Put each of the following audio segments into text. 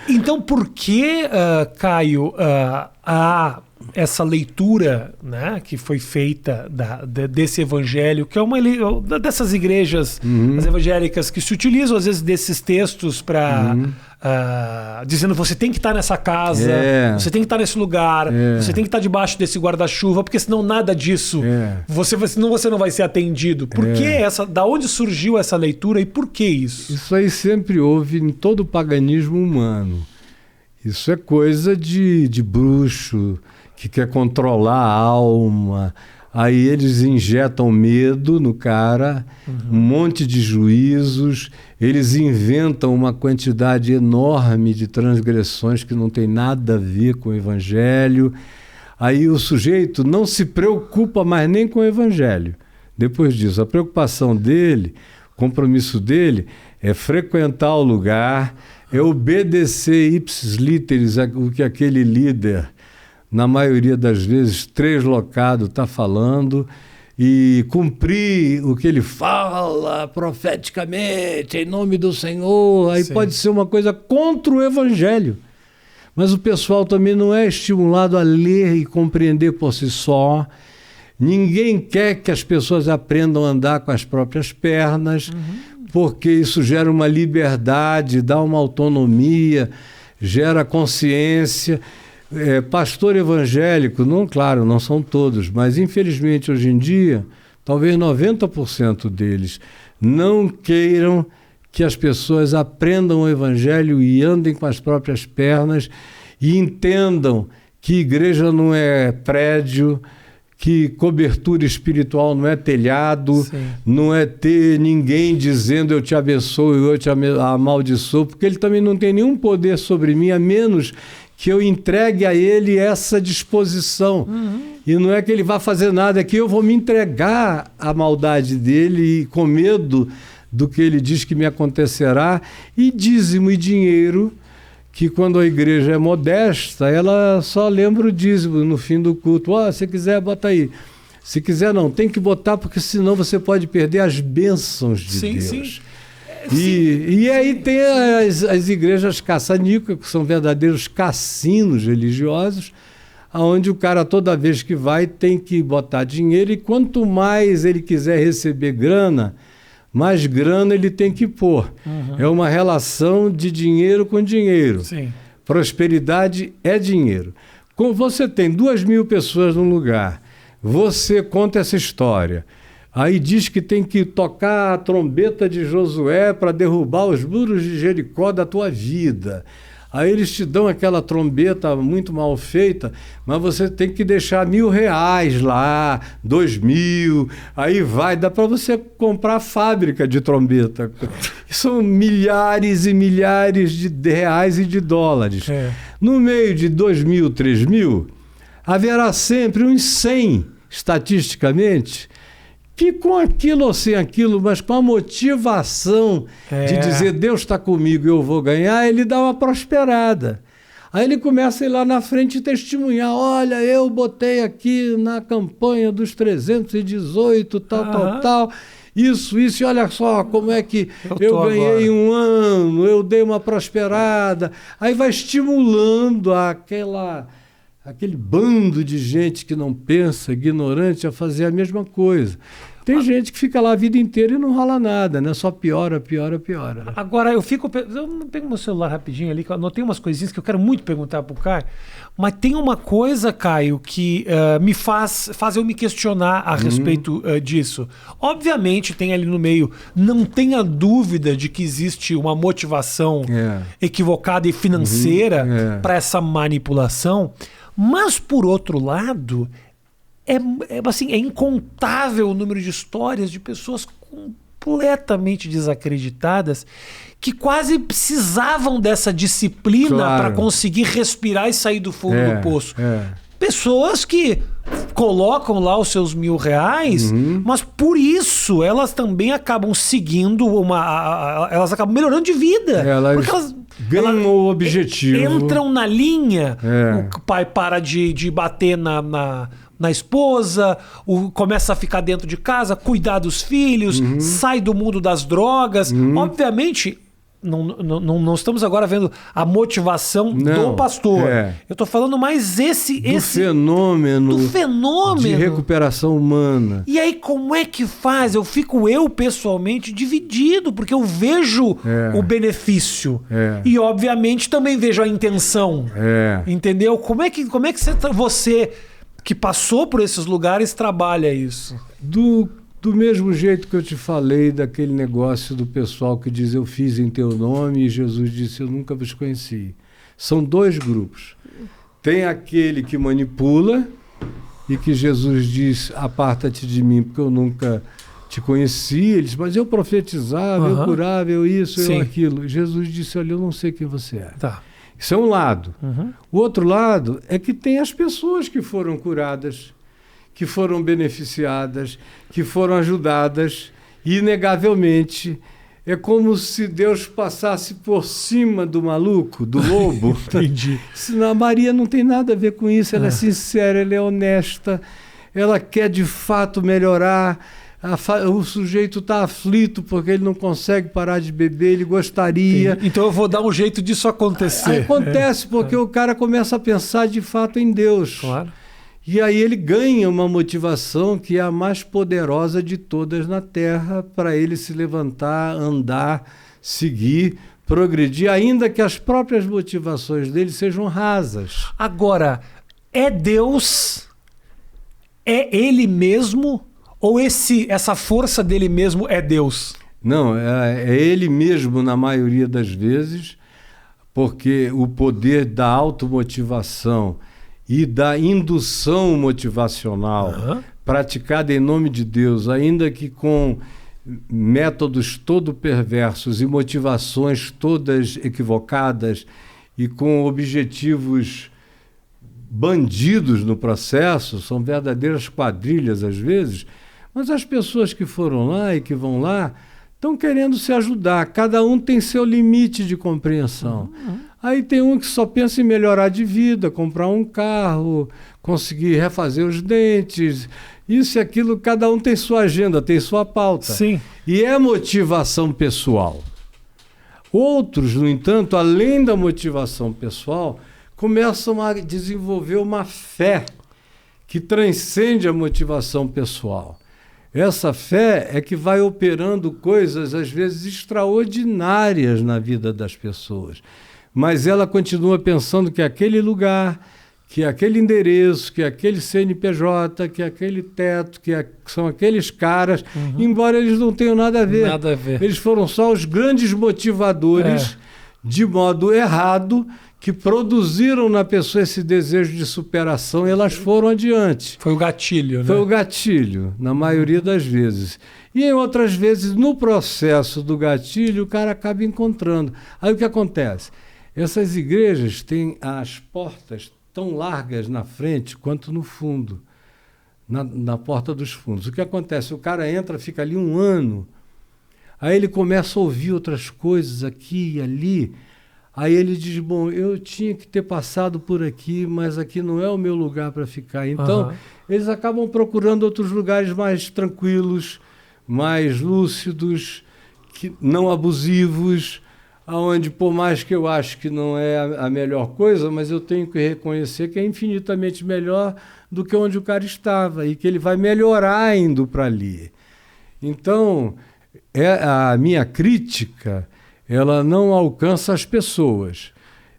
Então, por que, Caio, há essa leitura, né, que foi feita desse evangelho, que é uma dessas igrejas as evangélicas que se utilizam às vezes desses textos para dizendo você tem que estar nessa casa, você tem que estar nesse lugar, você tem que estar debaixo desse guarda-chuva, porque senão nada disso, senão você não vai ser atendido. Por que da onde surgiu essa leitura e por que isso? Isso aí sempre houve em todo o paganismo humano. Isso é coisa de bruxo, que quer controlar a alma. Aí eles injetam medo no cara, um monte de juízos, eles inventam uma quantidade enorme de transgressões que não tem nada a ver com o evangelho. Aí o sujeito não se preocupa mais nem com o evangelho. Depois disso, a preocupação dele, o compromisso dele é frequentar o lugar, é obedecer ipsis literis o que aquele líder, na maioria das vezes, translocado, está falando, e cumprir o que ele fala profeticamente, em nome do Senhor. Aí pode ser uma coisa contra o evangelho. Mas o pessoal também não é estimulado a ler e compreender por si só. Ninguém quer que as pessoas aprendam a andar com as próprias pernas, porque isso gera uma liberdade, dá uma autonomia, gera consciência. Pastor evangélico, claro, não são todos, mas infelizmente hoje em dia, talvez 90% deles não queiram que as pessoas aprendam o evangelho e andem com as próprias pernas e entendam que igreja não é prédio, que cobertura espiritual não é telhado, não é ter ninguém dizendo eu te abençoo e eu te amaldiçoo, porque ele também não tem nenhum poder sobre mim, a menos que eu entregue a ele essa disposição. E não é que ele vá fazer nada, é que eu vou me entregar à maldade dele com medo do que ele diz que me acontecerá. E dízimo e dinheiro, que quando a igreja é modesta, ela só lembra o dízimo no fim do culto. Se quiser, bota aí. Se quiser, não. Tem que botar, porque senão você pode perder as bênçãos de Deus. Sim. E aí tem as igrejas caça-níqueis, que são verdadeiros cassinos religiosos, onde o cara, toda vez que vai, tem que botar dinheiro, e quanto mais ele quiser receber grana, mais grana ele tem que pôr. É uma relação de dinheiro com dinheiro. Prosperidade é dinheiro. Como você tem 2.000 pessoas num lugar, você conta essa história, aí diz que tem que tocar a trombeta de Josué para derrubar os muros de Jericó da tua vida. Aí eles te dão aquela trombeta muito mal feita, mas você tem que deixar R$1.000 lá, 2.000, aí dá para você comprar a fábrica de trombeta. São milhares e milhares de reais e de dólares. No meio de 2.000, 3.000, haverá sempre uns 100, estatisticamente, que com aquilo ou sem aquilo, mas com a motivação de dizer Deus está comigo e eu vou ganhar, ele dá uma prosperada. Aí ele começa a ir lá na frente e testemunhar, olha, eu botei aqui na campanha dos 318, tal, isso, e olha só como é que eu ganhei agora. Um ano, eu dei uma prosperada. Aí vai estimulando aquele bando de gente que não pensa, ignorante, a fazer a mesma coisa. Tem gente que fica lá a vida inteira e não rola nada, né? Só piora. Né? Agora, eu pego meu celular rapidinho ali, que eu anotei umas coisinhas que eu quero muito perguntar pro Caio, mas tem uma coisa, Caio, que me faz eu me questionar a respeito disso. Obviamente, tem ali no meio, não tenha dúvida de que existe uma motivação equivocada e financeira para essa manipulação, mas, por outro lado, é incontável o número de histórias de pessoas completamente desacreditadas que quase precisavam dessa disciplina para conseguir respirar e sair do fundo do poço. Pessoas que colocam lá os seus R$1.000, mas por isso elas também acabam seguindo elas acabam melhorando de vida. Porque elas ganham o objetivo. Entram na linha, o pai para de bater na esposa, começa a ficar dentro de casa, cuidar dos filhos, sai do mundo das drogas. Obviamente, não estamos agora vendo a motivação do pastor. Eu estou falando mais do fenômeno de recuperação humana. E aí, como é que faz? Eu fico pessoalmente dividido, porque eu vejo o benefício. E, obviamente, também vejo a intenção. Entendeu? Como é que você que passou por esses lugares trabalha isso? Do mesmo jeito que eu te falei daquele negócio do pessoal que diz eu fiz em teu nome e Jesus disse eu nunca vos conheci. São dois grupos. Tem aquele que manipula e que Jesus diz aparta-te de mim porque eu nunca te conheci. Ele diz, mas eu profetizava, eu curava, eu isso, eu aquilo. Jesus disse, olha, eu não sei quem você é. Tá. Isso é um lado. O outro lado é que tem as pessoas que foram curadas, que foram beneficiadas, que foram ajudadas, e, inegavelmente, é como se Deus passasse por cima do maluco, do lobo. Entendi. A Maria não tem nada a ver com isso, ela é sincera, ela é honesta, ela quer de fato melhorar. O sujeito está aflito porque ele não consegue parar de beber, ele gostaria. Entendi. Então eu vou dar um jeito disso acontecer. Acontece porque o cara começa a pensar de fato em Deus. Claro. E aí ele ganha uma motivação que é a mais poderosa de todas na Terra para ele se levantar, andar, seguir, progredir, ainda que as próprias motivações dele sejam rasas. Agora, é Deus? É Ele mesmo? Ou essa força dele mesmo é Deus? Não, é ele mesmo na maioria das vezes, porque o poder da automotivação e da indução motivacional praticada em nome de Deus, ainda que com métodos todo perversos e motivações todas equivocadas e com objetivos bandidos no processo, são verdadeiras quadrilhas às vezes, mas as pessoas que foram lá e que vão lá estão querendo se ajudar, cada um tem seu limite de compreensão. Aí tem um que só pensa em melhorar de vida, comprar um carro, conseguir refazer os dentes, isso e aquilo, cada um tem sua agenda, tem sua pauta. Sim. E é motivação pessoal. Outros, no entanto, além da motivação pessoal, começam a desenvolver uma fé que transcende a motivação pessoal. Essa fé é que vai operando coisas, às vezes, extraordinárias na vida das pessoas. Mas ela continua pensando que aquele lugar, que aquele endereço, que aquele CNPJ, que aquele teto, que são aqueles caras, embora eles não tenham nada a ver. Nada a ver. Eles foram só os grandes motivadores, de modo errado, que produziram na pessoa esse desejo de superação e elas foram adiante. Foi o gatilho, né? Foi o gatilho, na maioria das vezes. E em outras vezes, no processo do gatilho, o cara acaba encontrando. Aí o que acontece? Essas igrejas têm as portas tão largas na frente quanto no fundo, na porta dos fundos. O que acontece? O cara entra, fica ali um ano, aí ele começa a ouvir outras coisas aqui e ali, aí ele diz, bom, eu tinha que ter passado por aqui, mas aqui não é o meu lugar para ficar. Então, eles acabam procurando outros lugares mais tranquilos, mais lúcidos, não abusivos, onde, por mais que eu acho que não é a melhor coisa, mas eu tenho que reconhecer que é infinitamente melhor do que onde o cara estava e que ele vai melhorar indo para ali. Então, a minha crítica, ela não alcança as pessoas.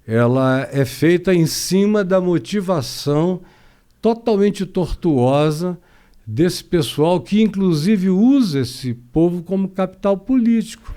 Ela é feita em cima da motivação totalmente tortuosa desse pessoal que, inclusive, usa esse povo como capital político.